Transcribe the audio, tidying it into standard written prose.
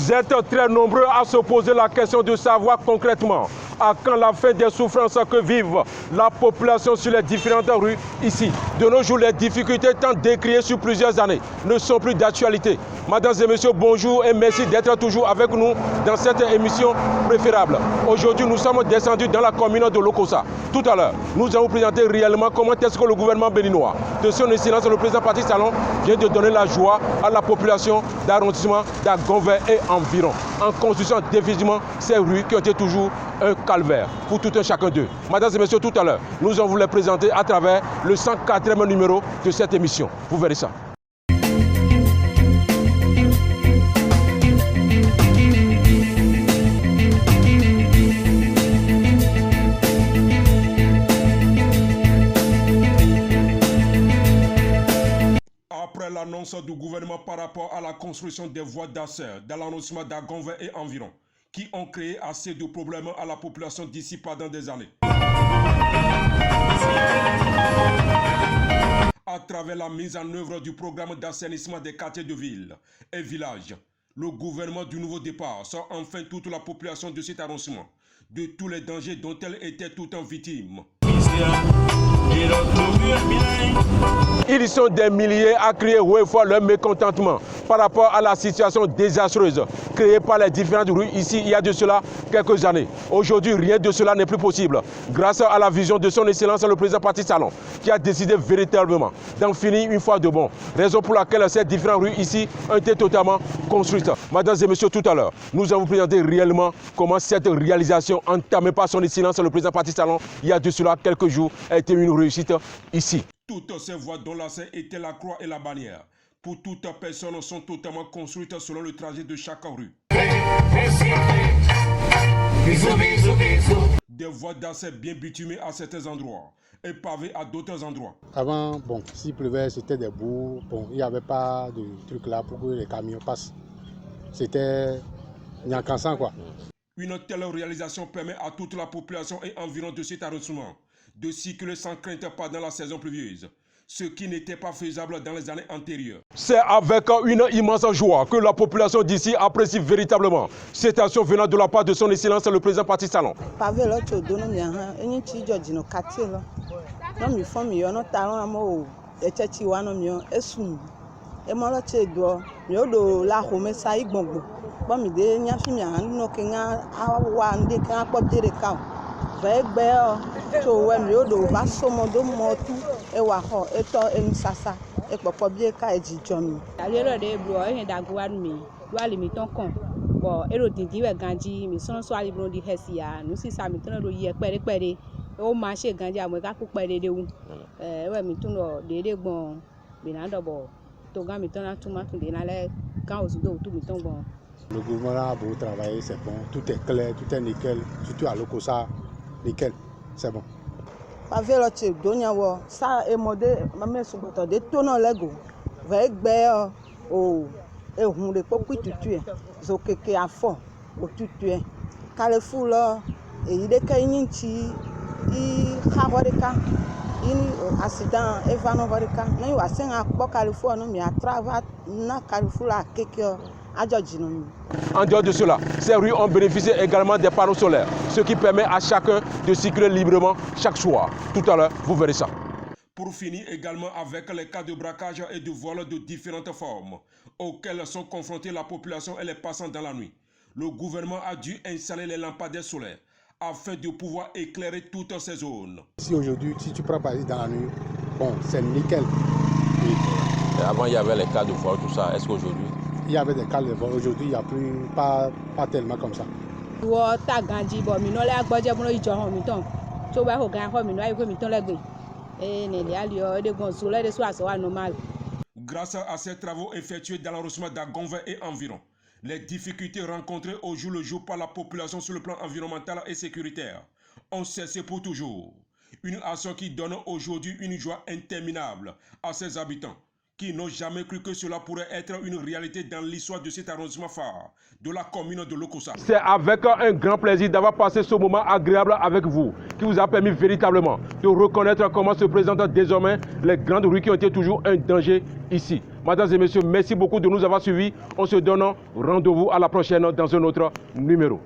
Vous êtes très nombreux à se poser la question de savoir concrètement à quand la fin des souffrances que vivent la population sur les différentes rues ici. De nos jours, les difficultés tant décriées sur plusieurs années ne sont plus d'actualité. Mesdames et messieurs, bonjour et merci d'être toujours avec nous dans cette émission préférable. Aujourd'hui, nous sommes descendus dans la commune de Lokossa. Tout à l'heure, nous allons vous présenter réellement comment est-ce que le gouvernement béninois, de son excellence le président Patrice Talon, vient de donner la joie à la population d'arrondissement d'Agonvin et environ, en construisant définitivement ces rues qui ont été toujours un calvaire pour tout un chacun d'eux. Mesdames et messieurs, tout à l'heure, nous allons vous les présenter à travers le 104e numéro de cette émission. Vous verrez ça. Après l'annonce du gouvernement par rapport à la construction des voies d'accès dans l'arrondissement d'Agonvin et environ, qui ont créé assez de problèmes à la population d'ici pendant des années. À travers la mise en œuvre du programme d'assainissement des quartiers de ville et villages, le gouvernement du nouveau départ sort enfin toute la population de cet arrondissement de tous les dangers dont elle était tout en victime. Ils sont des milliers à crier haut et fort leur mécontentement par rapport à la situation désastreuse créée par les différentes rues ici il y a de cela quelques années. Aujourd'hui, rien de cela n'est plus possible grâce à la vision de son excellence le président Patrice Talon qui a décidé véritablement d'en finir une fois de bon. Raison pour laquelle ces différentes rues ici ont été totalement construites. Mesdames et messieurs, tout à l'heure, nous allons vous présenter réellement comment cette réalisation entamée par son excellence le président Patrice Talon il y a de cela quelques jours a été une réussite ici. Toutes ces voies dont l'accès était la croix et la bannière, pour toute personne, sont totalement construites selon le trajet de chaque rue. Des voies d'accès bien bitumées à certains endroits et pavées à d'autres endroits. Avant, bon, s'il pleuvait, c'était des boues. Bon, il n'y avait pas de truc là pour que les camions passent. C'était nyankansan, quoi. Une telle réalisation permet à toute la population et environ de cet arrondissement de circuler sans crainte pendant la saison pluvieuse, ce qui n'était pas faisable dans les années antérieures. C'est avec une immense joie que la population d'ici apprécie véritablement cette action venant de la part de son excellence le président Patrice Talon. Le gouvernement a beau travailler, c'est bon, tout est clair, tout est nickel, surtout à Lokossa, nickel, c'est bon. En dehors de cela, ces rues ont bénéficié également des panneaux solaires, ce qui permet à chacun de circuler librement chaque soir. Tout à l'heure, vous verrez ça. Pour finir également avec les cas de braquage et de vol de différentes formes auxquels sont confrontés la population et les passants dans la nuit, le gouvernement a dû installer les lampadaires solaires afin de pouvoir éclairer toutes ces zones. Si aujourd'hui, si tu prends par exemple dans la nuit, bon, c'est nickel. Et avant, il y avait les cas de vol, tout ça. Est-ce qu'aujourd'hui? Il y avait des cas de vol. Aujourd'hui, il n'y a plus, pas tellement comme ça. Grâce à ces travaux effectués dans l'arrondissement d'Agonvin et environ, les difficultés rencontrées au jour le jour par la population sur le plan environnemental et sécuritaire ont cessé pour toujours. Une action qui donne aujourd'hui une joie interminable à ses habitants qui n'ont jamais cru que cela pourrait être une réalité dans l'histoire de cet arrondissement phare de la commune de Lokossa. C'est avec un grand plaisir d'avoir passé ce moment agréable avec vous, qui vous a permis véritablement de reconnaître comment se présentent désormais les grandes rues qui ont été toujours un danger ici. Mesdames et messieurs, merci beaucoup de nous avoir suivis. On se donne rendez-vous à la prochaine dans un autre numéro.